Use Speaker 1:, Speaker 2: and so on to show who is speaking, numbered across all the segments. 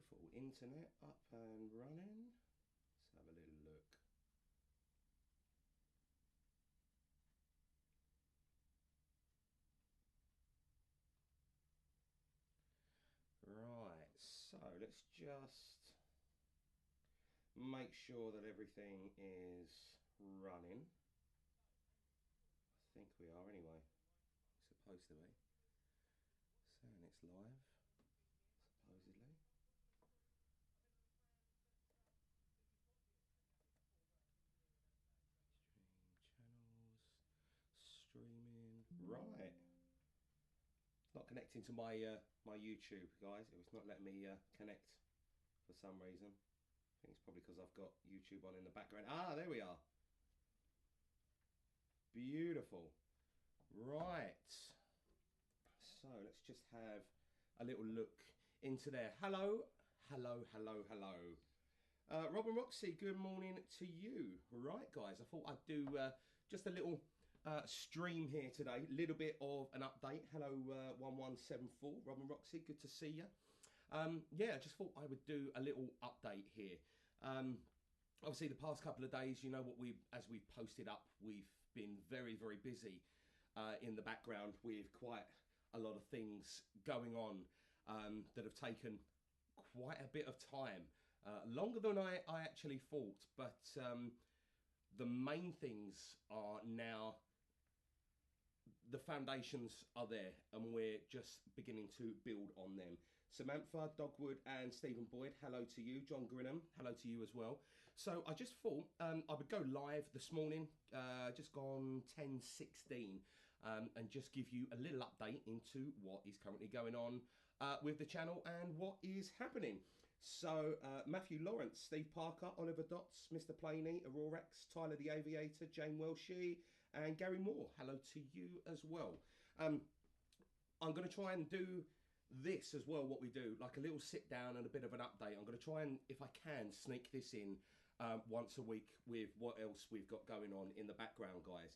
Speaker 1: Beautiful. Internet up and running. Let's have a little look. Right, so let's just make sure that everything is running. I think we are anyway. It's supposed to be. Saying it's live, supposedly. Stream channels, streaming. Right. Not connecting to my my YouTube, guys. It was not letting me connect for some reason. I think it's probably because I've got YouTube on in the background. Ah, there we are. Beautiful. Right. So let's just have a little look into there. Hello, hello, hello, hello. Robin Roxy, good morning to you. Right, guys, I thought I'd do just a little stream here today. Little bit of an update. Hello, 1174, Robin Roxy, good to see you. Yeah, I just thought I would do a little update here. Obviously, the past couple of days, you know what as we've posted up, we've been very, very busy in the background with quite a lot of things going on that have taken quite a bit of time, longer than I actually thought. But the main things are now, the foundations are there, and we're just beginning to build on them. Samantha, Dogwood, and Stephen Boyd, hello to you. John Grinham, hello to you as well. So I just thought I would go live this morning, just gone 10:16, and just give you a little update into what is currently going on with the channel and what is happening. So Matthew Lawrence, Steve Parker, Oliver Dots, Mr. Planey, Aurorax, Tyler the Aviator, Jane Welshie, and Gary Moore, hello to you as well. I'm going to try and do this as well, what we do, like a little sit down and a bit of an update. I'm going to try and, if I can, sneak this in once a week with what else we've got going on in the background, guys.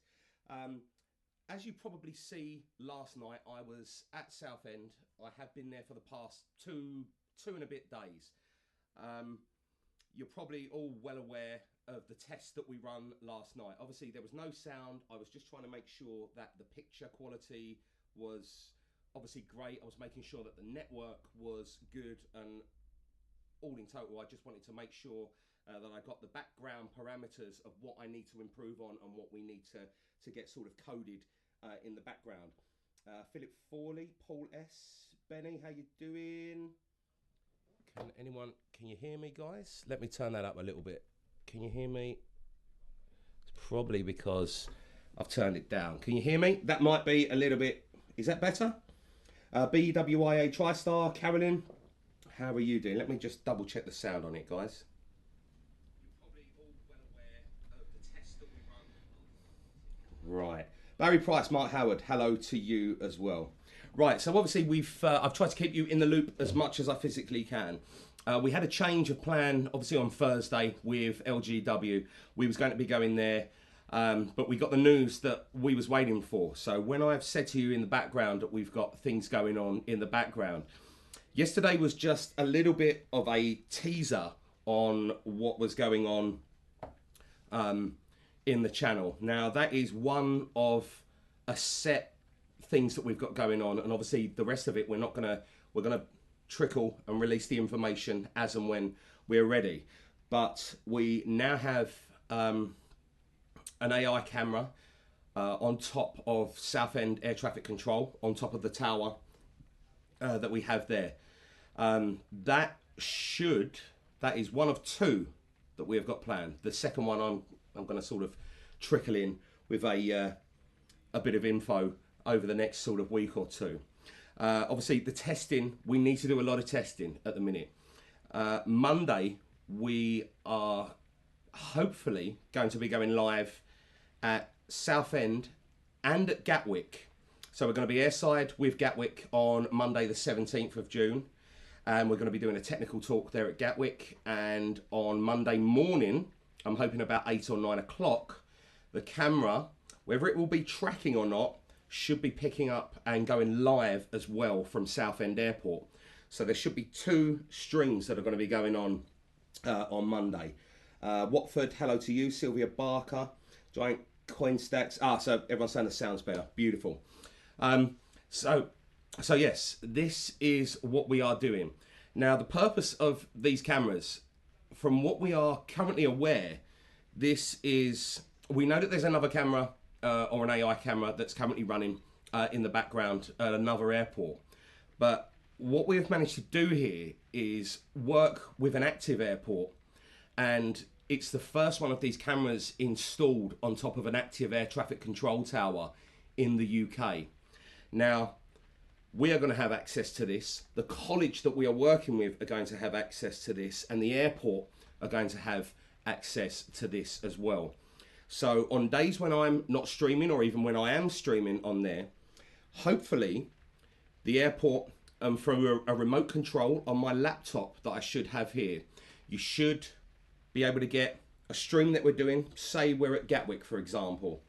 Speaker 1: As you probably see, last night I was at Southend. I have been there for the past two and a bit days. You're probably all well aware of the test that we run last night. Obviously there was no sound. I was just trying to make sure that the picture quality was obviously great. I was making sure that the network was good, and all in total I just wanted to make sure that I got the background parameters of what I need to improve on and what we need to get sort of coded in the background. Philip Fawley, Paul S, Benny, how you doing? Can you hear me, guys? Let me turn that up a little bit. Can you hear me? It's probably because I've turned it down. Can you hear me? That might be a little bit, is that better? BWIA TriStar, Carolyn, how are you doing? Let me just double check the sound on it, guys. You're probably all well aware of the test that we run. Right. Barry Price, Mark Howard, hello to you as well. Right, so obviously I've tried to keep you in the loop as much as I physically can. We had a change of plan, obviously on Thursday with LGW. We was going to be going there, but we got the news that we was waiting for. So when I've said to you in the background that we've got things going on in the background, yesterday was just a little bit of a teaser on what was going on in the channel. Now that is one of a set things that we've got going on, and obviously the rest of it we're gonna trickle and release the information as and when we're ready. But we now have an AI camera on top of Southend Air Traffic Control, on top of the tower that we have there. That is one of two that we have got planned. The second one I'm going to sort of trickle in with a bit of info over the next sort of week or two. Obviously the testing, we need to do a lot of testing at the minute. Monday we are hopefully going to be going live at Southend and at Gatwick. So we're going to be airside with Gatwick on Monday the 17th of June, and we're going to be doing a technical talk there at Gatwick. And on Monday morning, I'm hoping about 8 or 9 o'clock, the camera, whether it will be tracking or not, should be picking up and going live as well from Southend Airport. So there should be 2 streams that are going to be going on Monday. Watford, hello to you. Sylvia Barker, Giant Coin Stacks. So everyone's saying the sounds better. Beautiful. So yes, this is what we are doing. Now, the purpose of these cameras, from what we are currently aware, we know that there's another camera or an AI camera that's currently running in the background at another airport. But what we have managed to do here is work with an active airport, and it's the first one of these cameras installed on top of an active air traffic control tower in the UK. Now, we are going to have access to this. The college that we are working with are going to have access to this, and the airport are going to have access to this as well. So on days when I'm not streaming, or even when I am streaming on there, hopefully the airport, through a remote control on my laptop that I should have here, you should be able to get a stream that we're doing. Say we're at Gatwick, for example.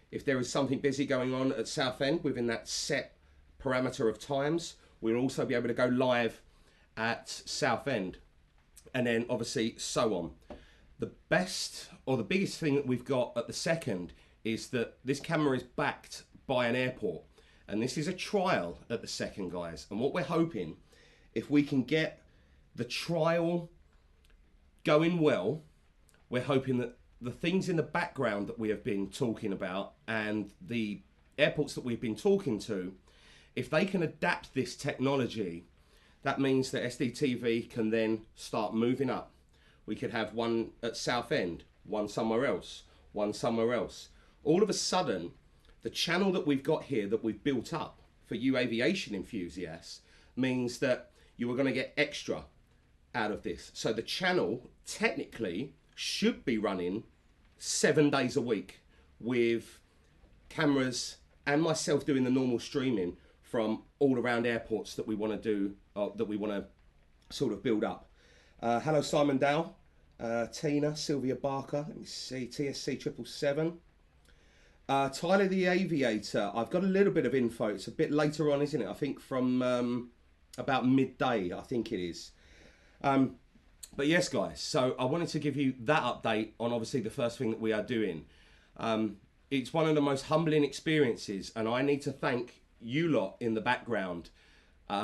Speaker 1: If there is something busy going on at Southend within that set parameter of times, we'll also be able to go live at Southend, and then obviously so on. The best or the biggest thing that we've got at the second is that this camera is backed by an airport, and this is a trial at the second, guys. And what we're hoping, if we can get the trial going well, we're hoping that the things in the background that we have been talking about and the airports that we've been talking to, if they can adapt this technology, that means that SDTV can then start moving up. We could have one at Southend, one somewhere else, one somewhere else. All of a sudden, the channel that we've got here that we've built up for you aviation enthusiasts means that you are going to get extra out of this. So the channel technically should be running 7 days a week with cameras and myself doing the normal streaming from all around airports that we want to do, that we want to sort of build up. Hello, Simon Dow, Tina, Sylvia Barker, let me see, TSC 777. Tyler the Aviator, I've got a little bit of info. It's a bit later on, isn't it? I think from about midday, I think it is. But yes, guys, so I wanted to give you that update on obviously the first thing that we are doing. It's one of the most humbling experiences, and I need to thank you lot in the background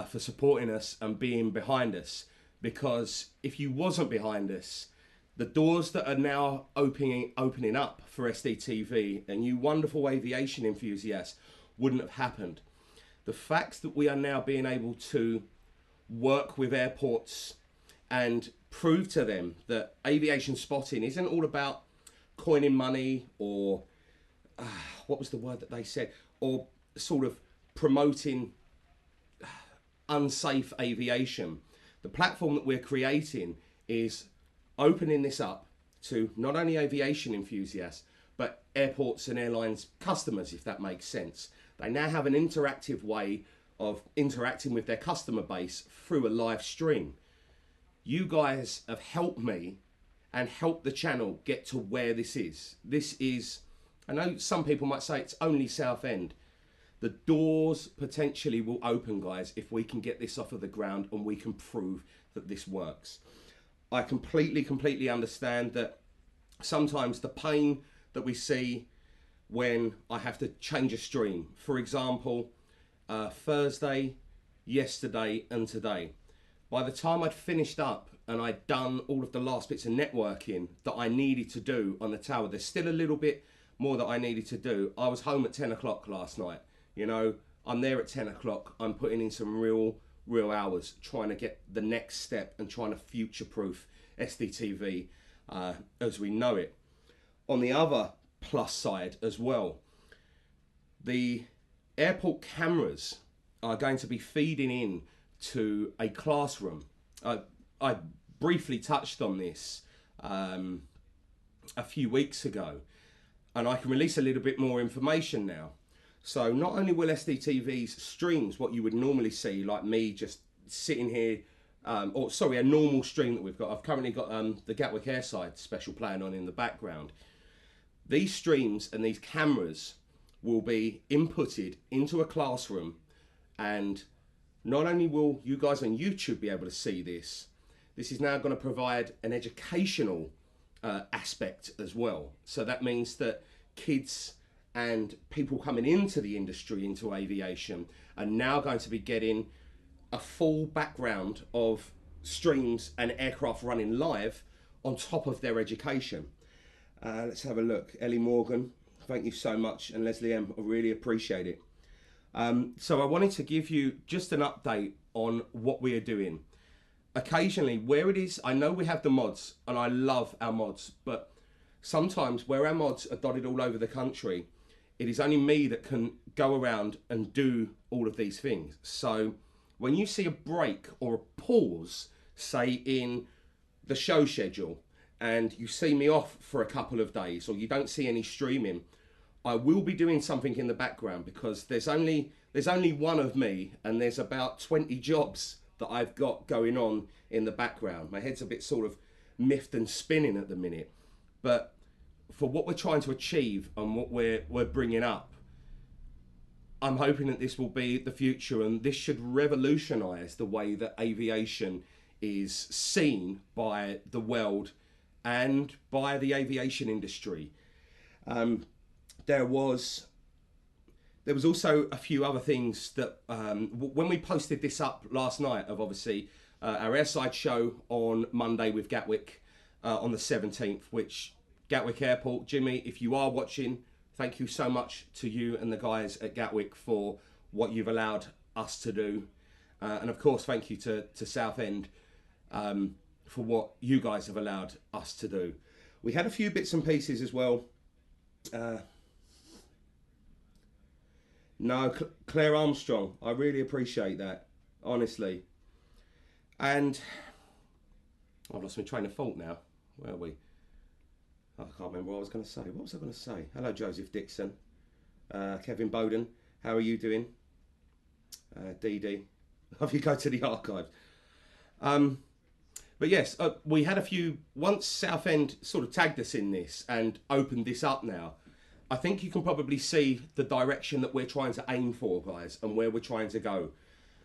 Speaker 1: for supporting us and being behind us, because if you wasn't behind us, the doors that are now opening up for SDTV and you wonderful aviation enthusiasts wouldn't have happened. The fact that we are now being able to work with airports and prove to them that aviation spotting isn't all about coining money or what was the word that they said, or sort of promoting unsafe aviation. The platform that we're creating is opening this up to not only aviation enthusiasts, but airports and airlines customers, if that makes sense. They now have an interactive way of interacting with their customer base through a live stream. You guys have helped me and helped the channel get to where this is. This is, I know some people might say it's only Southend. The doors potentially will open, guys, if we can get this off of the ground and we can prove that this works. I completely understand that sometimes the pain that we see when I have to change a stream. For example, Thursday, yesterday and today. By the time I'd finished up and I'd done all of the last bits of networking that I needed to do on the tower, there's still a little bit more that I needed to do. I was home at 10 o'clock last night. You know, I'm there at 10 o'clock. I'm putting in some real hours trying to get the next step and trying to future-proof SDTV as we know it. On the other plus side as well, the airport cameras are going to be feeding in to a classroom. I briefly touched on this a few weeks ago, and I can release a little bit more information now. So not only will SDTV's streams, what you would normally see, like me just sitting here, or sorry, a normal stream that we've got. I've currently got the Gatwick Airside special playing on in the background. These streams and these cameras will be inputted into a classroom, and not only will you guys on YouTube be able to see this, this is now going to provide an educational aspect as well. So that means that kids and people coming into the industry, into aviation, are now going to be getting a full background of streams and aircraft running live on top of their education. Let's have a look. Ellie Morgan, thank you so much, and Leslie M, I really appreciate it. So I wanted to give you just an update on what we are doing. Occasionally, where it is, I know we have the mods, and I love our mods, but sometimes where our mods are dotted all over the country, it is only me that can go around and do all of these things. So when you see a break or a pause, say in the show schedule, and you see me off for a couple of days, or you don't see any streaming, I will be doing something in the background, because there's only one of me, and there's about 20 jobs that I've got going on in the background. My head's a bit sort of miffed and spinning at the minute, but for what we're trying to achieve and what we're bringing up, I'm hoping that this will be the future, and this should revolutionise the way that aviation is seen by the world and by the aviation industry. There was also a few other things that when we posted this up last night of obviously our airside show on Monday with Gatwick on the 17th, which Gatwick Airport, Jimmy, if you are watching, thank you so much to you and the guys at Gatwick for what you've allowed us to do. And of course, thank you to Southend for what you guys have allowed us to do. We had a few bits and pieces as well. No, Claire Armstrong, I really appreciate that, honestly. And I've lost my train of thought now. Where are we? I can't remember what I was going to say. What was I going to say? Hello, Joseph Dixon. Kevin Bowden, how are you doing? Dee Dee, if you go to the archive. But yes, we had a few, once Southend sort of tagged us in this and opened this up now, I think you can probably see the direction that we're trying to aim for, guys, and where we're trying to go.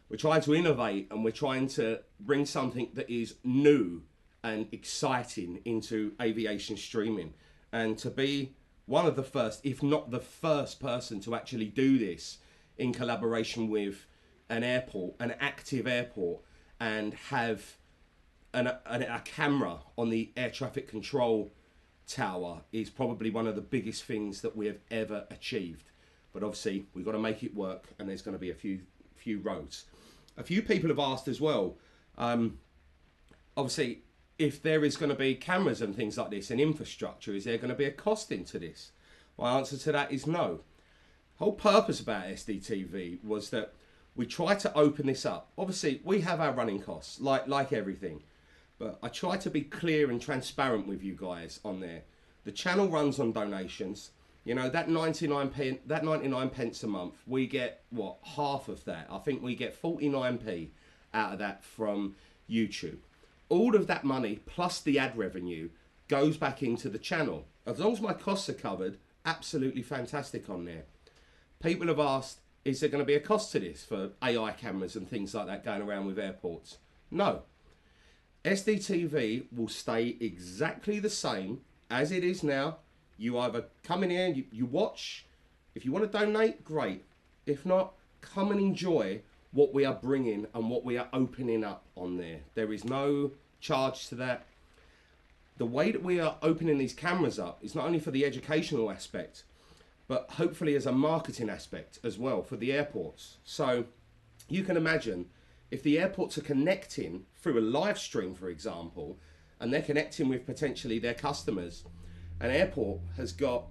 Speaker 1: We're trying to innovate, and we're trying to bring something that is new and exciting into aviation streaming, and to be one of the first, if not the first person to actually do this in collaboration with an airport, an active airport, and have a camera on the air traffic control tower is probably one of the biggest things that we have ever achieved. But obviously we've got to make it work, and there's going to be a few roads. A few people have asked as well, obviously, if there is going to be cameras and things like this and infrastructure, is there going to be a cost into this? My answer to that is no. The whole purpose about SDTV was that we try to open this up. Obviously, we have our running costs, like everything. But I try to be clear and transparent with you guys on there. The channel runs on donations. You know, that 99 pence a month, we get, what, half of that. I think we get 49p out of that from YouTube. All of that money, plus the ad revenue, goes back into the channel. As long as my costs are covered, absolutely fantastic on there. People have asked, is there going to be a cost to this for AI cameras and things like that going around with airports? No. SDTV will stay exactly the same as it is now. You either come in here, you watch. If you want to donate, great. If not, come and enjoy what we are bringing and what we are opening up on there. There is no charge to that. The way that we are opening these cameras up is not only for the educational aspect, but hopefully as a marketing aspect as well for the airports. So you can imagine if the airports are connecting through a live stream, for example, and they're connecting with potentially their customers, an airport has got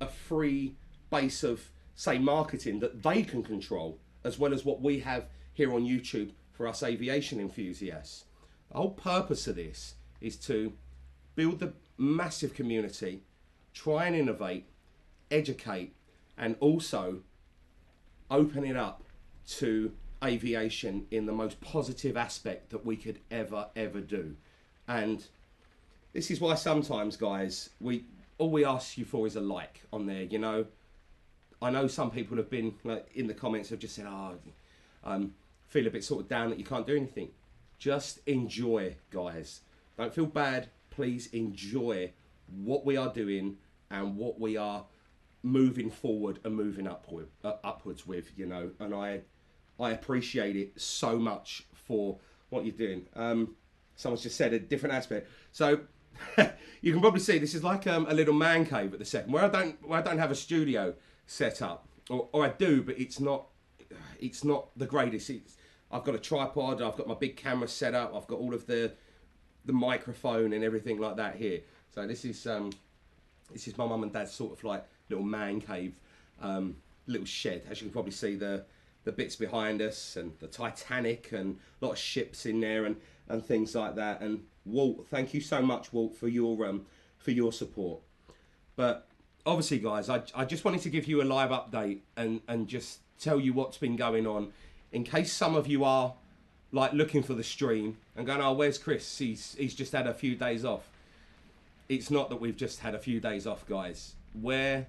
Speaker 1: a free base of, say, marketing that they can control, as well as what we have here on YouTube for us aviation enthusiasts. The whole purpose of this is to build the massive community, try and innovate, educate, and also open it up to aviation in the most positive aspect that we could ever do. And this is why sometimes, guys, all we ask you for is a like on there. You know, I know some people have been in the comments have just said, feel a bit sort of down that you can't do anything. Just enjoy, guys. Don't feel bad. Please enjoy what we are doing and what we are moving forward and moving upwards with, you know. And I appreciate it so much for what you're doing. Someone's just said a different aspect. So you can probably see this is like a little man cave at the second, where I don't have a studio set up, or I do, but it's not the greatest. I've got a tripod, I've got my big camera set up, I've got all of the microphone and everything like that here. So this is my mum and dad's sort of like little man cave, little shed. As you can probably see, the bits behind us and the Titanic and a lot of ships in there and things like that. And Walt, thank you so much, Walt, for your support. But obviously, guys, I just wanted to give you a live update and just tell you what's been going on, in case some of you are like looking for the stream and going, oh, where's Chris? He's just had a few days off. It's not that we've just had a few days off, guys. We're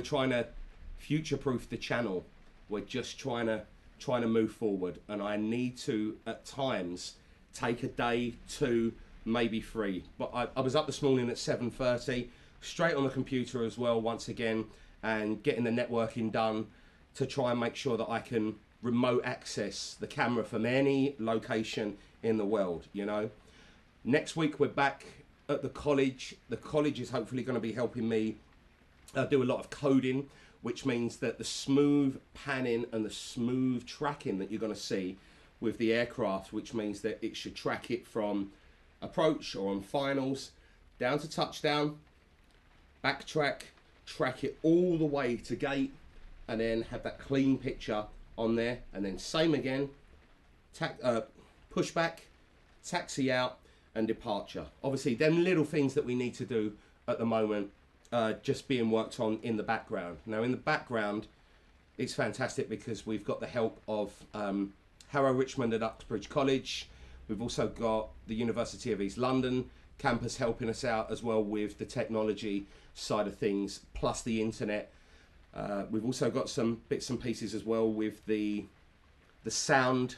Speaker 1: trying to future-proof the channel. We're just trying to move forward, and I need to at times take a day, 2, maybe 3. But I was up this morning at 7:30, straight on the computer as well once again, and getting the networking done to try and make sure that I can remote access the camera from any location in the world, you know. Next week we're back at the college. The college is hopefully going to be helping me do a lot of coding, which means that the smooth panning and the smooth tracking that you're going to see with the aircraft, which means that it should track it from approach or on finals down to touchdown, backtrack, track it all the way to gate, and then have that clean picture on there. And then same again, push back, taxi out, and departure. Obviously, them little things that we need to do at the moment just being worked on in the background. Now, in the background, it's fantastic because we've got the help of Harrow, Richmond and Uxbridge College. We've also got the University of East London campus helping us out as well with the technology side of things, plus the internet. We've also got some bits and pieces as well with the sound,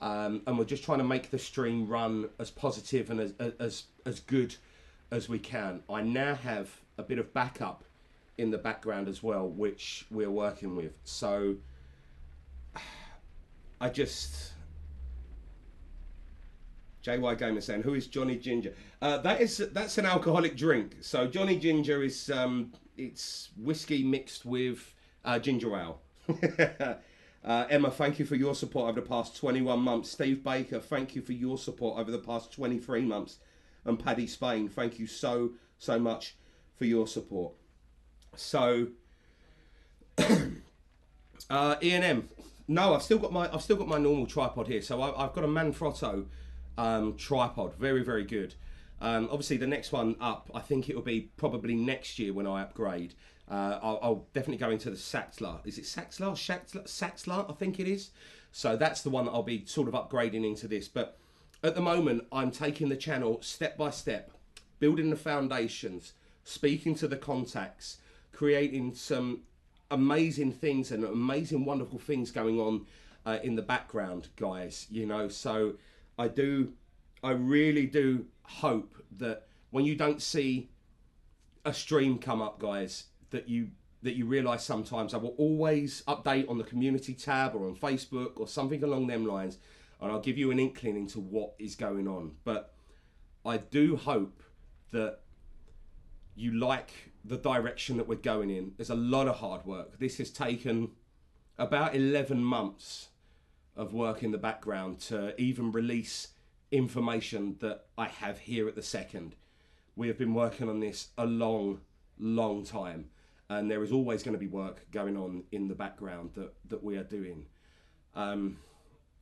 Speaker 1: and we're just trying to make the stream run as positive and as good as we can. I now have a bit of backup in the background as well, which we're working with. So JY Gamer saying, who is Johnny Ginger? That's an alcoholic drink. So Johnny Ginger is it's whiskey mixed with ginger ale. Emma, thank you for your support over the past 21 months. Steve Baker, thank you for your support over the past 23 months. And Paddy Spain, thank you so much for your support. So E&M, no, I've still got my normal tripod here. So I've got a Manfrotto tripod, very good. Obviously the next one up, I think it will be probably next year when I upgrade. I'll definitely go into the Saxlar. Is it Saxlar? Saxlar, I think it is. So that's the one that I'll be sort of upgrading into this. But at the moment, I'm taking the channel step by step, building the foundations, speaking to the contacts, creating some amazing things and amazing, wonderful things going on in the background, guys. You know, so I really do hope that when you don't see a stream come up, guys, that you realise sometimes I will always update on the community tab or on Facebook or something along them lines, and I'll give you an inkling into what is going on. But I do hope that you like the direction that we're going in. There's a lot of hard work. This has taken about 11 months of work in the background to even release information that I have here at the second. We have been working on this a long time, and there is always going to be work going on in the background that we are doing. And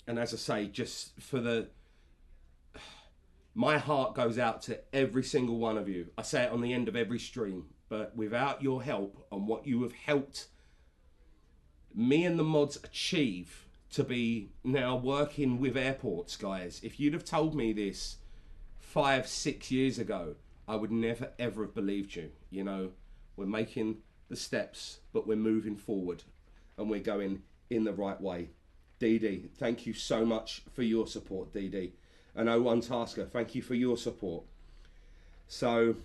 Speaker 1: as I say, just for my heart goes out to every single one of you. I say it on the end of every stream, but without your help and what you have helped me and the mods achieve to be now working with airports, guys, if you'd have told me this 5-6 years ago, I would never ever have believed you. You know, we're making the steps, but we're moving forward and we're going in the right way. Dee Dee, thank you so much for your support, Dee Dee. And O1 Tasker, thank you for your support. So,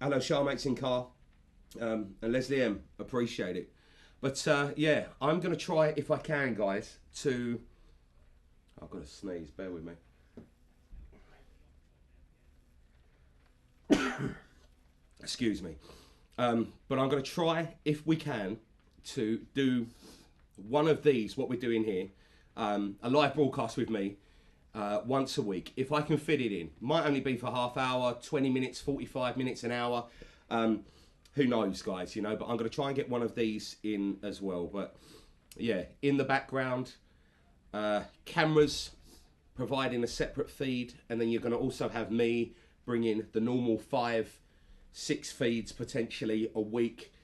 Speaker 1: hello Charmates in car, and Leslie M, appreciate it. But yeah, I'm going to try, if I can, guys, to... I've got to sneeze, bear with me. Excuse me. But I'm going to try, if we can, to do one of these, what we're doing here, a live broadcast with me once a week. If I can fit it in. Might only be for half hour, 20 minutes, 45 minutes, an hour. Who knows, guys, you know, but I'm going to try and get one of these in as well. But yeah, in the background, cameras providing a separate feed, and then you're going to also have me bringing the normal 5-6 feeds potentially a week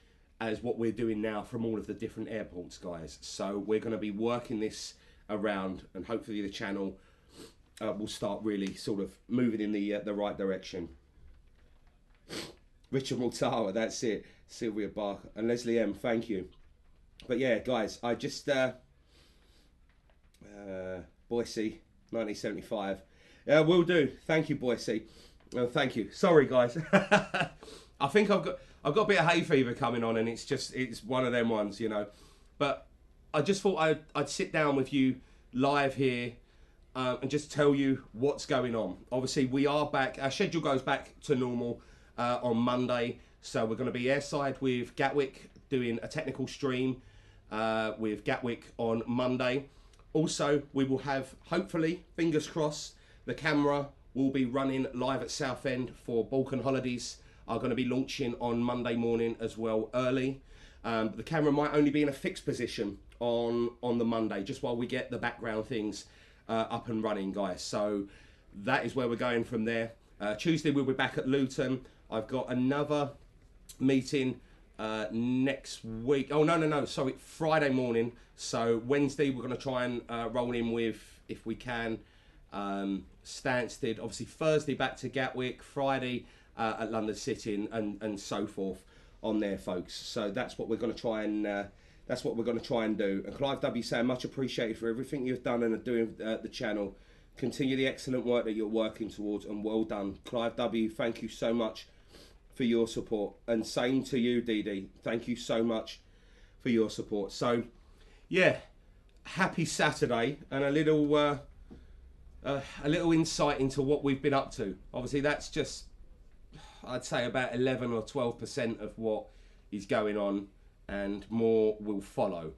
Speaker 1: as what we're doing now from all of the different airports, guys. So we're going to be working this around, and hopefully the channel will start really sort of moving in the right direction. Richard Multawa, that's it. Sylvia Barker and Leslie M, thank you. But yeah, guys, I just Boise 1975. Yeah, will do. Thank you, Boise. Thank you. Sorry, guys. I think I've got a bit of hay fever coming on, and it's one of them ones, you know. But I just thought I'd sit down with you live here and just tell you what's going on. Obviously, we are back. Our schedule goes back to normal on Monday, so we're going to be airside with Gatwick doing a technical stream with Gatwick on Monday. Also, we will have, hopefully, fingers crossed, the camera will be running live at Southend for Balkan Holidays. Are going to be launching on Monday morning as well, early. The camera might only be in a fixed position on the Monday, just while we get the background things up and running, guys. So that is where we're going from there. Tuesday we'll be back at Luton. I've got another meeting next week. Oh, no, sorry, Friday morning. So Wednesday we're going to try and roll in with, if we can, Stansted. Obviously Thursday back to Gatwick, Friday at London City, and so forth on there, folks. So that's what we're going to try and do. And Clive W saying, much appreciated for everything you've done and are doing the channel. Continue the excellent work that you're working towards, and well done. Clive W, thank you so much for your support, and same to you, Dee Dee. Thank you so much for your support. So yeah, happy Saturday, and a little insight into what we've been up to. Obviously that's just, I'd say, about 11 or 12% of what is going on, and more will follow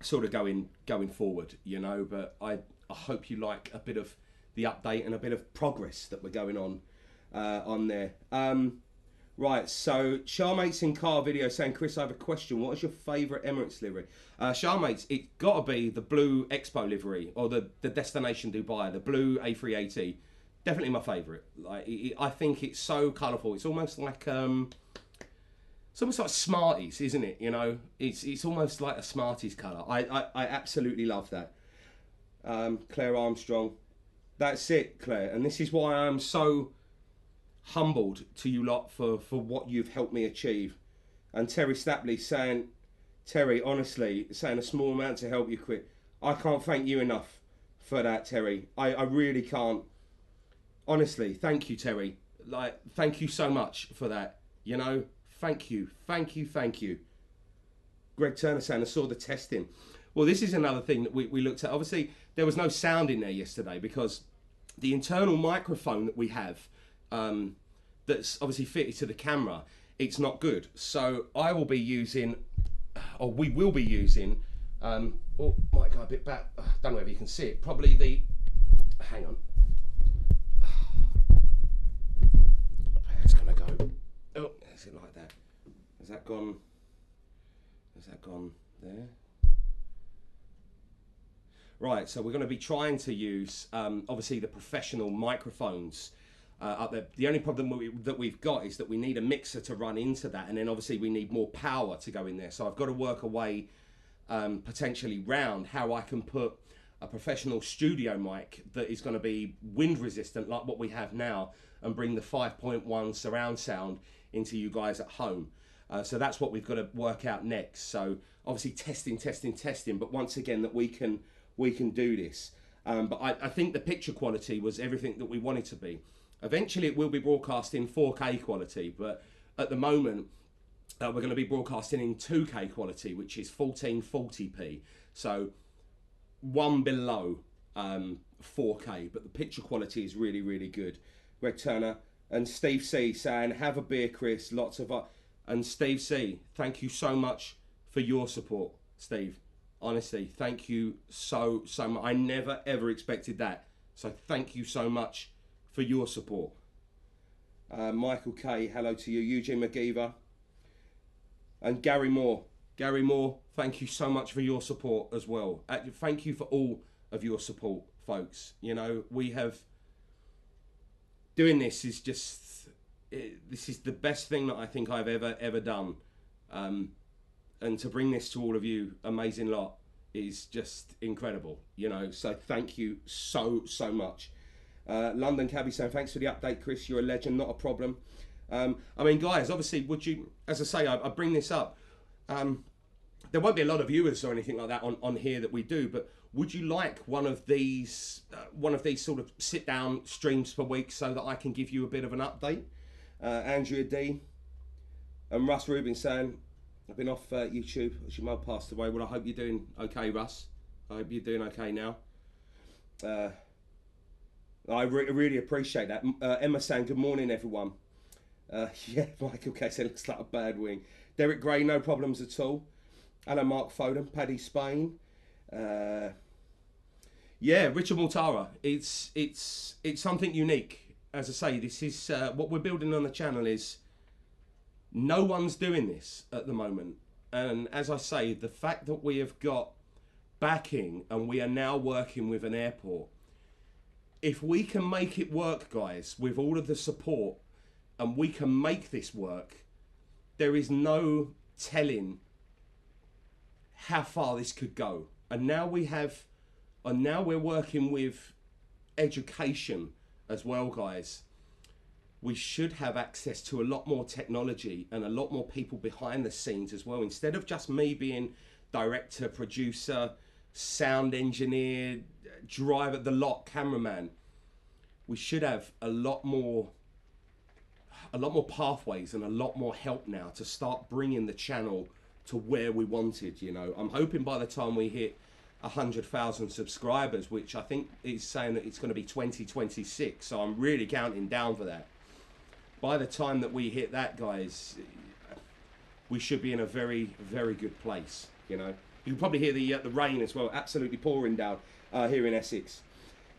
Speaker 1: sort of going forward, you know. But I hope you like a bit of the update and a bit of progress that we're going on there. Right, so Charmates in car video saying, Chris, I have a question. What is your favourite Emirates livery? Charmates, it's got to be the blue Expo livery, or the Destination Dubai, the blue A380. Definitely my favourite. Like, I think it's so colourful. It's almost like Smarties, isn't it? You know, it's almost like a Smarties colour. I absolutely love that. Claire Armstrong, that's it, Claire. And this is why I'm so humbled to you lot for what you've helped me achieve. And Terry Stapley saying, Terry, honestly, saying a small amount to help you quit. I can't thank you enough for that, Terry. I really can't. Honestly, thank you, Terry. Like, thank you so much for that. You know, thank you. Greg Turner saying, I saw the testing. Well, this is another thing that we looked at. Obviously, there was no sound in there yesterday because the internal microphone that we have, that's obviously fitted to the camera, it's not good. So I will be using, or we will be using, oh, might go a bit back. I don't know if you can see it. Probably the, hang on. It's gonna go. Oh, is it like that? Has that gone? Has that gone there? Right, so we're going to be trying to use, obviously, the professional microphones up there. The only problem that we've got is that we need a mixer to run into that, and then obviously we need more power to go in there. So I've got to work a way potentially round how I can put a professional studio mic that is going to be wind resistant like what we have now, and bring the 5.1 surround sound into you guys at home. So that's what we've got to work out next. So obviously testing, but once again that we can do this. But I think the picture quality was everything that we want it to be. Eventually it will be broadcast in 4K quality, but at the moment we're going to be broadcasting in 2K quality, which is 1440p. So one below 4K, but the picture quality is really, really good. Greg Turner and Steve C saying, have a beer, Chris. Lots of... And Steve C, thank you so much for your support, Steve. Honestly, thank you so much. I never, ever expected that. So thank you so much for your support. Michael K, hello to you. Eugene McGeever. And Gary Moore. Gary Moore, thank you so much for your support as well. Thank you for all of your support, folks. You know, we have... Doing this is just... This is the best thing that I think I've ever done. And to bring this to all of you, amazing lot, is just incredible, you know. So thank you so much. London Cabby saying, thanks for the update, Chris. You're a legend, not a problem. I mean, guys, obviously, would you, as I say, I bring this up. There won't be a lot of viewers or anything like that on here that we do, but would you like one of these sort of sit down streams per week so that I can give you a bit of an update? Andrea D and Russ Rubin saying, I've been off YouTube as your mum passed away. Well, I hope you're doing okay, Russ. I hope you're doing okay now. I really appreciate that. Emma saying, good morning, everyone. Yeah, Michael K said, looks like a bad wing. Derek Gray, no problems at all. Hello, Mark Foden. Paddy Spain. Yeah, Richard Mortara. It's something unique. As I say, this is what we're building on the channel is no one's doing this at the moment. And as I say, the fact that we have got backing and we are now working with an airport, if we can make it work, guys, with all of the support, and we can make this work, there is no telling how far this could go. And now we're working with education as well, guys. We should have access to a lot more technology and a lot more people behind the scenes as well. Instead of just me being director, producer, sound engineer, driver, the lot, cameraman, we should have a lot more pathways and a lot more help now to start bringing the channel to where we wanted. You know, I'm hoping by the time we hit 100,000 subscribers, which I think is saying that it's going to be 2026, so I'm really counting down for that. By the time that we hit that, guys, we should be in a very, very good place. You know, you can probably hear the rain as well, absolutely pouring down here in Essex.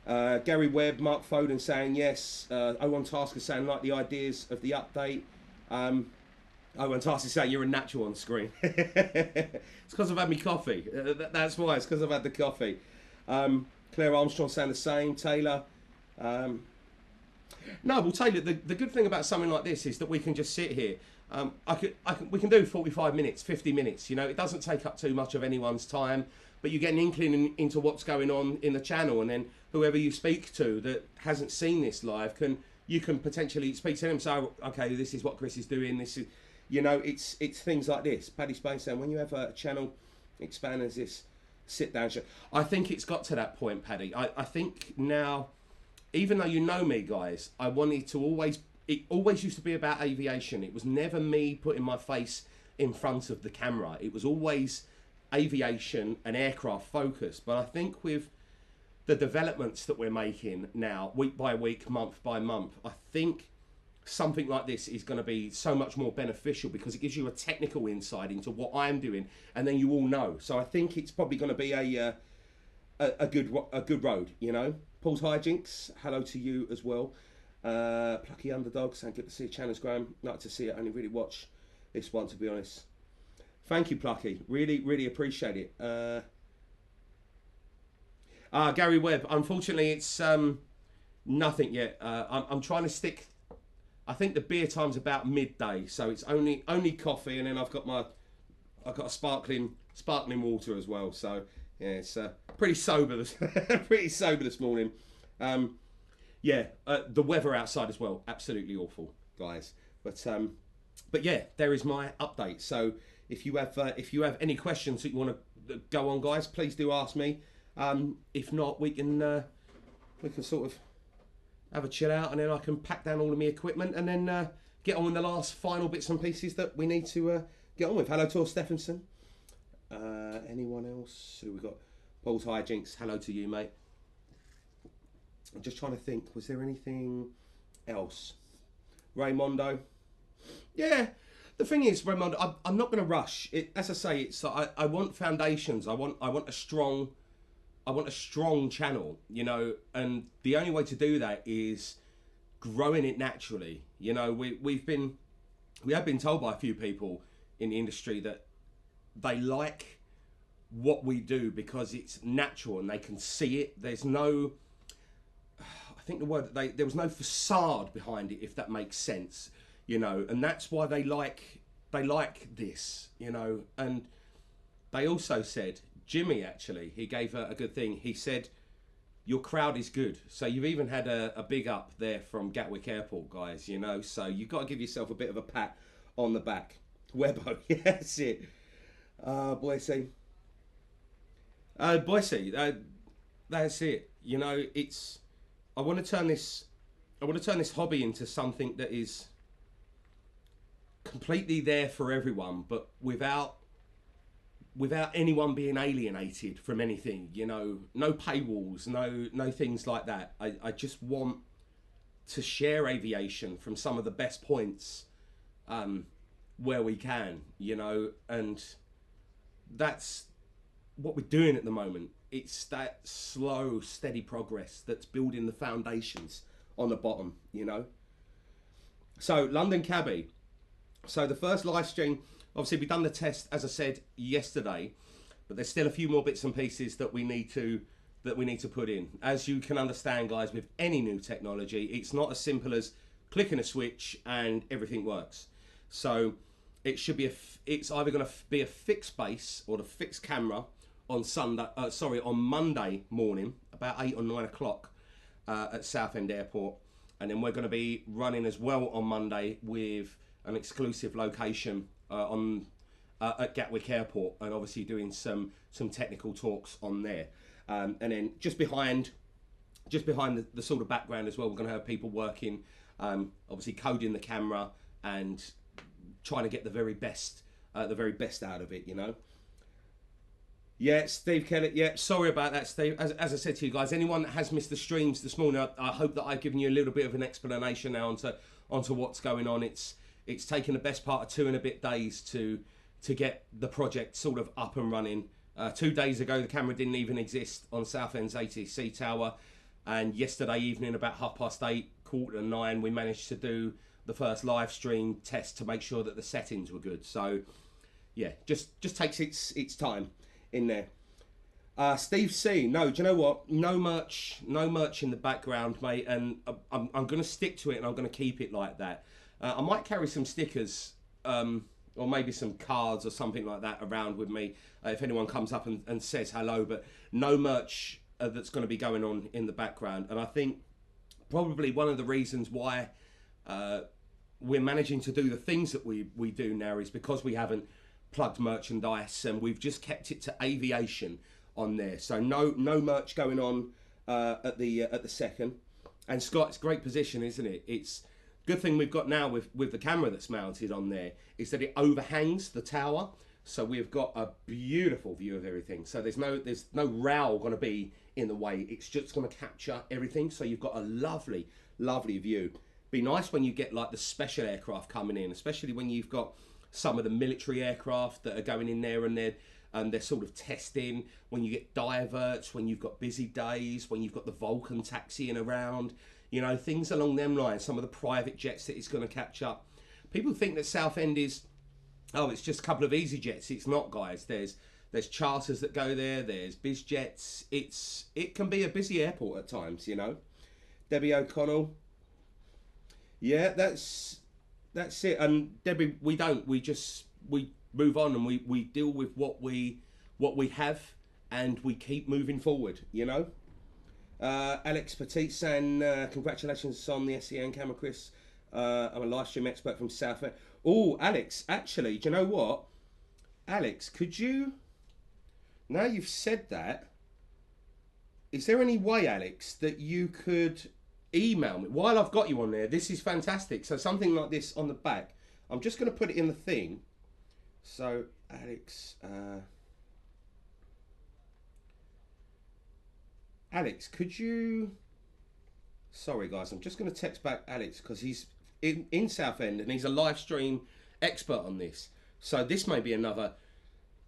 Speaker 1: Gary Webb, Mark Foden saying yes. Owen Tasker saying like the ideas of the update. Owen Tasker saying you're a natural on screen. It's because I've had my coffee. That's why. It's because I've had the coffee. Claire Armstrong saying the same. Taylor. No, well, Taylor, the good thing about something like this is that we can just sit here. We can do 45 minutes, 50 minutes. You know, it doesn't take up too much of anyone's time, but you get an inkling into what's going on in the channel, and then whoever you speak to that hasn't seen this live you can potentially speak to them. So, okay, this is what Chris is doing. This is, you know, it's things like this. Paddy Spain saying, when you have a channel expand as this sit down show, I think it's got to that point, Paddy. I think now, even though you know me, guys, I wanted to it always used to be about aviation. It was never me putting my face in front of the camera. It was always aviation and aircraft focused. But I think with the developments that we're making now, week by week, month by month, I think something like this is going to be so much more beneficial because it gives you a technical insight into what I'm doing, and then you all know. So I think it's probably going to be a good road, you know. Paul's Hijinks, hello to you as well. Plucky Underdog saying good to see your channel's grown. Like to see it. Only really watch this one, to be honest. Thank you, Plucky. Really appreciate it. Gary Webb. Unfortunately, it's nothing yet. I'm trying to stick. I think the beer time's about midday, so it's only coffee, and then I've got a sparkling water as well. So yeah, it's pretty sober this morning. Yeah, the weather outside as well, absolutely awful, guys. But but yeah, there is my update. So if you have any questions that you want to go on, guys, please do ask me. If not, we can sort of have a chill out, and then I can pack down all of my equipment and then get on with the last final bits and pieces that we need to get on with. Hello, Tor Stephenson. Anyone else? Who we got? Paul's Hijinks. Hello to you, mate. I'm just trying to think. Was there anything else? Raymondo. Yeah. The thing is, Raymondo, I'm not going to rush. As I say, it's I want foundations. I want a strong channel, you know, and the only way to do that is growing it naturally. You know, we have been told by a few people in the industry that they like what we do because it's natural and they can see it. There's no, I think the word that there was no facade behind it, if that makes sense, you know, and that's why they like this, you know. And they also said, Jimmy, actually, he gave a good thing. He said, your crowd is good. So you've even had a big up there from Gatwick Airport, guys, you know. So you've got to give yourself a bit of a pat on the back. Webbo, yeah, that's it. Boise. Boise, that's it. You know, it's, I want to turn this hobby into something that is completely there for everyone, but without anyone being alienated from anything, you know. No paywalls, no things like that. I just want to share aviation from some of the best points where we can, you know, and that's what we're doing at the moment. It's that slow, steady progress that's building the foundations on the bottom, you know. So London Cabbie. So the first live stream, obviously we've done the test, as I said, yesterday, but there's still a few more bits and pieces that we need to put in. As you can understand, guys, with any new technology, it's not as simple as clicking a switch and everything works. So it should be it's either going to be a fixed base or the fixed camera on on Monday morning, about 8 or 9 o'clock at Southend Airport, and then we're going to be running as well on Monday with an exclusive location at Gatwick Airport, and obviously doing some technical talks on there, and then just behind the sort of background as well, we're going to have people working, obviously coding the camera and trying to get the very best out of it, you know. Yeah, Steve Kelly. Yeah, sorry about that, Steve. As I said to you guys, anyone that has missed the streams this morning, I hope that I've given you a little bit of an explanation now onto what's going on. It's taken the best part of 2 and a bit days to get the project sort of up and running. 2 days ago, the camera didn't even exist on Southend's ATC tower, and yesterday evening, about 8:30, 8:45, we managed to do the first live stream test to make sure that the settings were good. So, yeah, just takes its time in there. Steve C. No, do you know what? No merch in the background, mate, and I'm going to stick to it, and I'm going to keep it like that. I might carry some stickers, or maybe some cards or something like that around with me if anyone comes up and says hello, but no merch that's going to be going on in the background. And I think probably one of the reasons why we're managing to do the things that we do now is because we haven't plugged merchandise, and we've just kept it to aviation on there. So no merch going on at the second. And Scott, it's a great position, isn't it? It's good thing we've got now with the camera that's mounted on there is that it overhangs the tower, so we've got a beautiful view of everything. So there's no row going to be in the way. It's just going to capture everything, so you've got a lovely view. Be nice when you get like the special aircraft coming in, especially when you've got some of the military aircraft that are going in there and they're sort of testing, when you get diverts, when you've got busy days, when you've got the Vulcan taxiing around, you know, things along them lines, some of the private jets that it's going to catch up. People think that Southend is, it's just a couple of easy jets. It's not, guys. There's charters that go there, there's biz jets. It can be a busy airport at times, you know. Debbie O'Connell. Yeah, that's it. And Debbie, we move on, and we deal with what we have, and we keep moving forward, you know. Alex Petit saying congratulations on the SEN camera, Chris. I'm a live stream expert from Southend. Oh, Alex, actually, do you know what? Alex, could you, now you've said that, is there any way, Alex, that you could email me while I've got you on there? This is fantastic. So something like this on the back. I'm just going to put it in the thing. So, Alex, Alex, could you... Sorry, guys, I'm just going to text back Alex because he's in Southend and he's a live stream expert on this. So this may be another...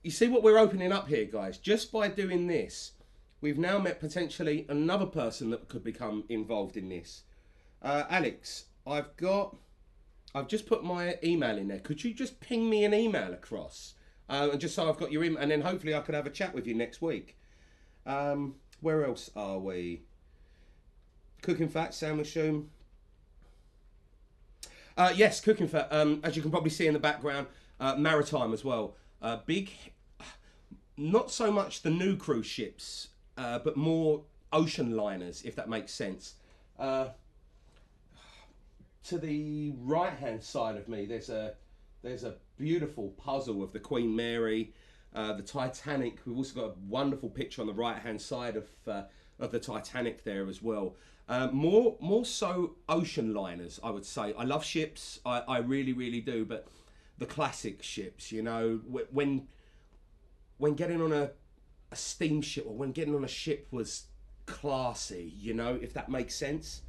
Speaker 1: You see what we're opening up here, guys? Just by doing this, we've now met potentially another person that could become involved in this. Alex, I've just put my email in there. Could you just ping me an email across? And just so I've got your email, and then hopefully I could have a chat with you next week. Where else are we? Cooking Fat, Sandwich Room. Yes, Cooking Fat. As you can probably see in the background, maritime as well. Big, not so much the new cruise ships, but more ocean liners, if that makes sense. To the right-hand side of me, there's a beautiful puzzle of the Queen Mary, the Titanic. We've also got a wonderful picture on the right-hand side of the Titanic there as well. More so ocean liners, I would say. I love ships, I really, really do, but the classic ships, you know, when getting on a steamship or when getting on a ship was classy, you know, if that makes sense.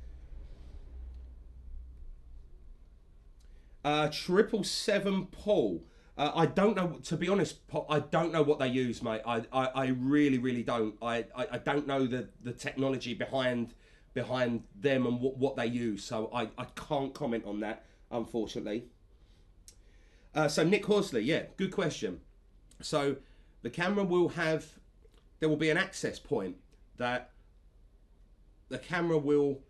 Speaker 1: 777 Paul. I don't know, to be honest, Paul, I don't know what they use, mate. I really, really don't. I don't know the technology behind them and what they use, so I can't comment on that, unfortunately. So Nick Horsley, yeah, good question. So the camera will have, there will be an access point that the camera will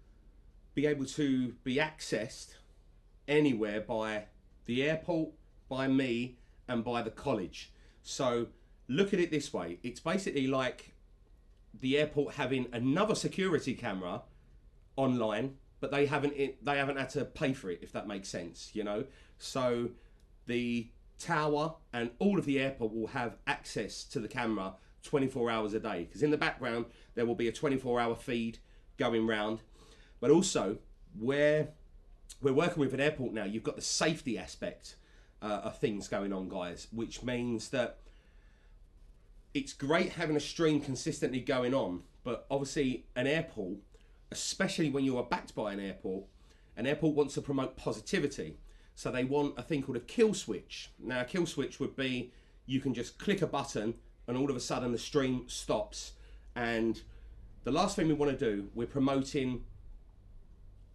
Speaker 1: be able to be accessed anywhere by the airport, by me, and by the college. So look at it this way. It's basically like the airport having another security camera online, but they haven't had to pay for it, if that makes sense, you know. So the tower and all of the airport will have access to the camera 24 hours a day, because in the background there will be a 24-hour feed going round. But also, where we're working with an airport now, you've got the safety aspect of things going on, guys, which means that it's great having a stream consistently going on, but obviously an airport, especially when you are backed by an airport wants to promote positivity. So they want a thing called a kill switch. Now, a kill switch would be, you can just click a button and all of a sudden the stream stops. And the last thing we want to do, we're promoting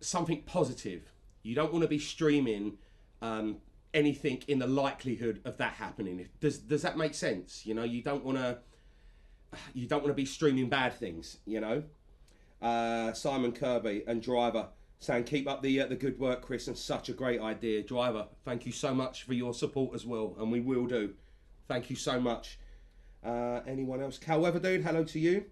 Speaker 1: something positive. You don't want to be streaming anything in the likelihood of that happening. Does that make sense? You know, you don't want to be streaming bad things, you know. Simon Kirby and Driver saying, keep up the good work, Chris, and such a great idea. Driver, thank you so much for your support as well, and we will do. Thank you so much. Anyone else? Cal Weather Dude, hello to you.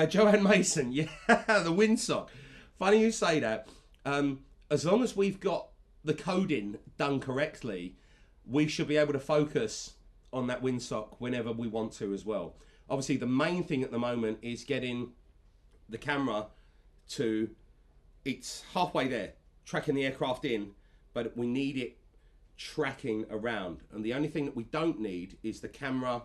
Speaker 1: Joanne Mason, yeah, the windsock. Funny you say that. As long as we've got the coding done correctly, we should be able to focus on that windsock whenever we want to as well. Obviously, the main thing at the moment is getting the camera to, it's halfway there, tracking the aircraft in, but we need it tracking around. And the only thing that we don't need is the camera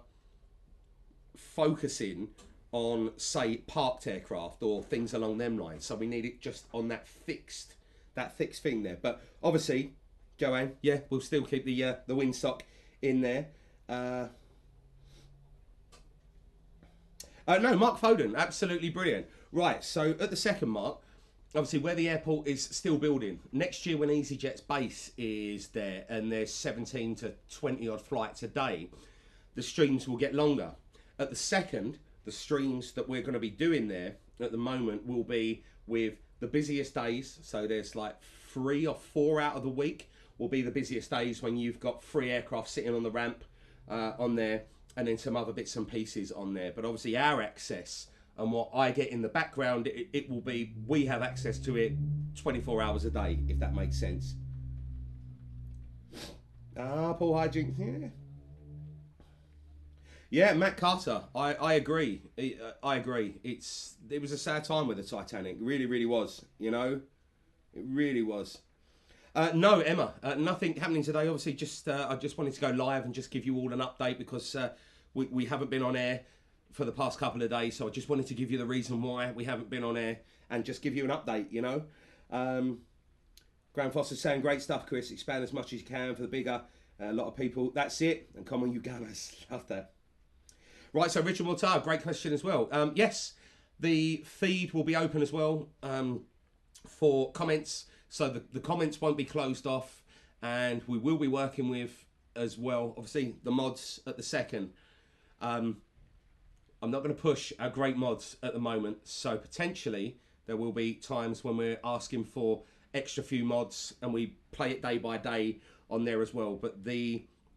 Speaker 1: focusing on, say, parked aircraft or things along them lines. So we need it just on that fixed thing there. But obviously, Joanne, yeah, we'll still keep the windsock in there. No, Mark Foden, absolutely brilliant. Right, so at the second mark, obviously where the airport is still building, next year when EasyJet's base is there and there's 17 to 20 odd flights a day, the streams will get longer. At the second, the streams that we're going to be doing there at the moment will be with the busiest days. So there's like 3 or 4 out of the week will be the busiest days when you've got 3 aircraft sitting on the ramp on there, and then some other bits and pieces on there. But obviously our access and what I get in the background, it will be, we have access to it 24 hours a day, if that makes sense. Ah, Paul Hijinks, yeah. Yeah, Matt Carter. I agree. I agree. It was a sad time with the Titanic. It really, really was. You know, it really was. No, Emma, nothing happening today. Obviously, just I just wanted to go live and just give you all an update because we haven't been on air for the past couple of days. So I just wanted to give you the reason why we haven't been on air and just give you an update. You know, Graham Foster's saying great stuff, Chris. Expand as much as you can for the bigger. A lot of people. That's it. And come on, you gunners. Love that. Right, so Richard Mortar, great question as well. Yes, the feed will be open as well for comments. So the comments won't be closed off. And we will be working with, as well, obviously, the mods at the second. I'm not going to push our great mods at the moment. So potentially there will be times when we're asking for extra few mods and we play it day by day on there as well. But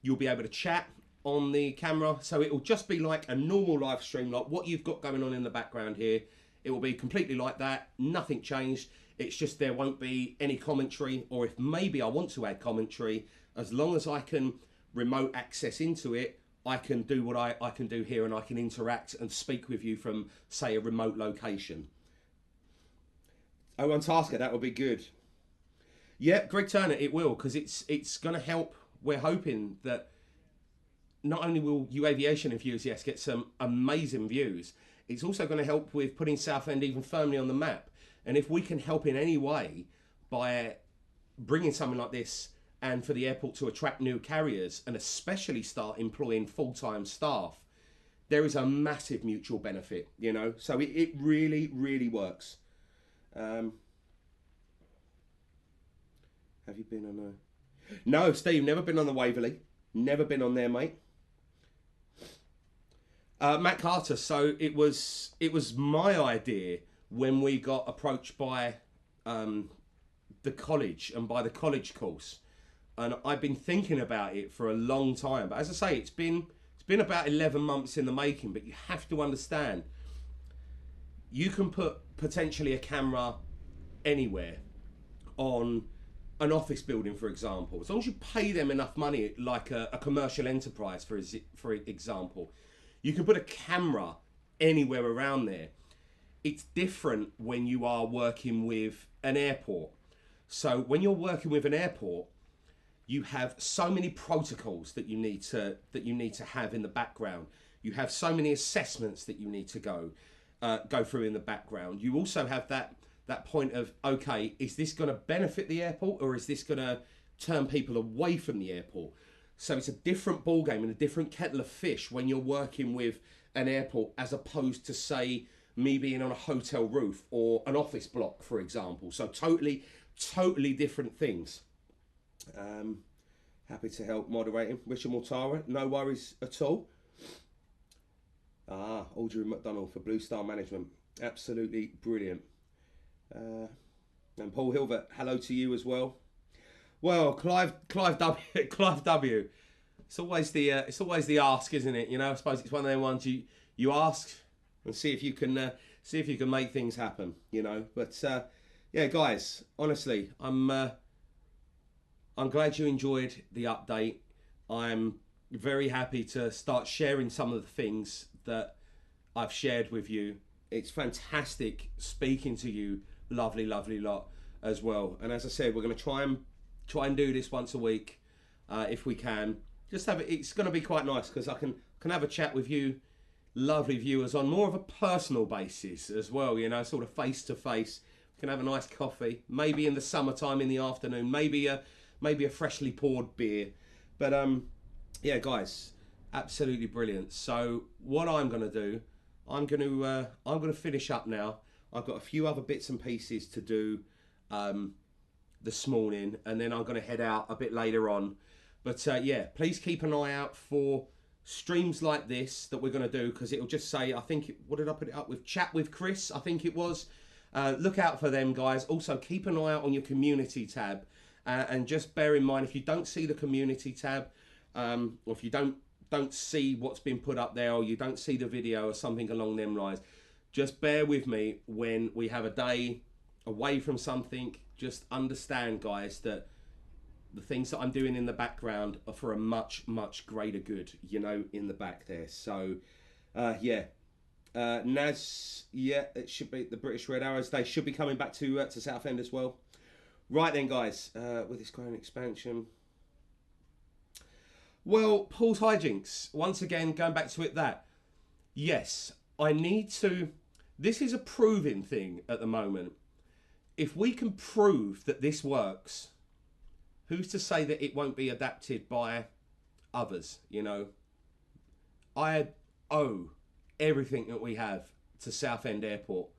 Speaker 1: you'll be able to chat on the camera, so it will just be like a normal live stream, like what you've got going on in the background here. It will be completely like that, nothing changed. It's just there won't be any commentary, or if maybe I want to add commentary, as long as I can remote access into it, I can do what I can do here, and I can interact and speak with you from, say, a remote location. Oh, on Tasker, that would be good. Yeah, Greg Turner, it will, because it's going to help. We're hoping that not only will you aviation enthusiasts get some amazing views, it's also going to help with putting Southend even firmly on the map. And if we can help in any way by bringing something like this, and for the airport to attract new carriers and especially start employing full-time staff, there is a massive mutual benefit, you know. So it really, really works. Have you been on a... No, Steve, never been on the Waverley. Never been on there, mate. Matt Carter, so it was my idea when we got approached by the college and by the college course, and I've been thinking about it for a long time. But as I say, it's been about 11 months in the making. But you have to understand, you can put potentially a camera anywhere on an office building, for example, as long as you pay them enough money, like a commercial enterprise, for example. You can put a camera anywhere around there. It's different when you are working with an airport. So when you're working with an airport, you have so many protocols that you need to have in the background. You have so many assessments that you need to go through in the background. You also have that point of, okay, is this going to benefit the airport, or is this going to turn people away from the airport? So it's a different ball game and a different kettle of fish when you're working with an airport, as opposed to, say, me being on a hotel roof or an office block, for example. So totally different things. Happy to help moderating. Richard Mortara, no worries at all. Audrey McDonald for Blue Star Management. Absolutely brilliant. And Paul Hilbert, hello to you as well. Well, Clive W. It's always the ask, isn't it? You know, I suppose it's one of them ones you ask and see if you can make things happen. You know, but yeah, guys, honestly, I'm glad you enjoyed the update. I'm very happy to start sharing some of the things that I've shared with you. It's fantastic speaking to you, lovely lot as well. And as I said, we're going to try and do this once a week if we can. Just have it. It's going to be quite nice because I can have a chat with you, lovely viewers, on more of a personal basis as well. You know, sort of face to face. We can have a nice coffee, maybe in the summertime in the afternoon, maybe a freshly poured beer. But yeah, guys, absolutely brilliant. So what I'm going to do, I'm going to finish up now. I've got a few other bits and pieces to do this morning, and then I'm going to head out a bit later on. But yeah, please keep an eye out for streams like this that we're going to do, because it'll just say, I think, what did I put it up with? Chat with Chris, I think it was. Look out for them, guys. Also, keep an eye out on your community tab. And just bear in mind, if you don't see the community tab, or if you don't see what's been put up there, or you don't see the video or something along them lines, just bear with me when we have a day away from something. Just understand, guys, that the things that I'm doing in the background are for a much, much greater good, you know, in the back there. So, yeah. NAS, yeah, it should be the British Red Arrows. They should be coming back to Southend as well. Right then, guys, with this growing expansion. Well, Paul's hijinks. Once again, going back to it, that. Yes, I need to... This is a proving thing at the moment. If we can prove that this works, who's to say that it won't be adapted by others, you know? I owe everything that we have to Southend Airport.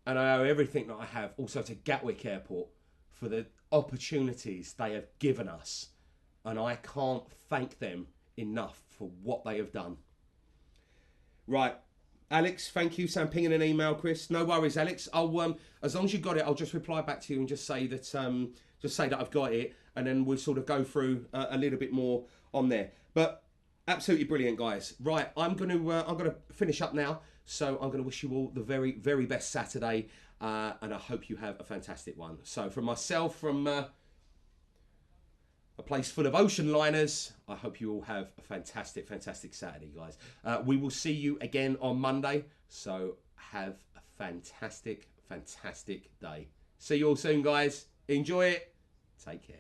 Speaker 1: And I owe everything that I have also to Gatwick Airport for the opportunities they have given us. And I can't thank them enough for what they have done. Right. Alex, thank you. So I'm pinging an email, Chris. No worries, Alex. I'll as long as you got it, I'll just reply back to you and just say that I've got it, and then we'll sort of go through a little bit more on there. But absolutely brilliant, guys. Right, I'm gonna finish up now. So I'm gonna wish you all the very, very best Saturday, and I hope you have a fantastic one. So from myself, from a place full of ocean liners, I hope you all have a fantastic, fantastic Saturday, guys. We will see you again on Monday. So have a fantastic, fantastic day. See you all soon, guys. Enjoy it. Take care.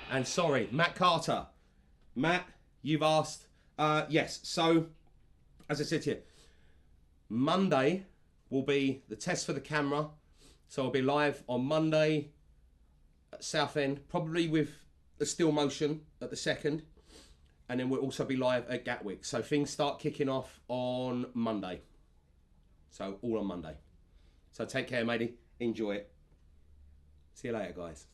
Speaker 1: And sorry, Matt Carter. Matt, you've asked. Yes, so, as I said to you, Monday will be the test for the camera. So I'll be live on Monday at Southend, probably with the still motion at the second. And then we'll also be live at Gatwick. So things start kicking off on Monday. So all on Monday. So take care, matey. Enjoy it. See you later, guys.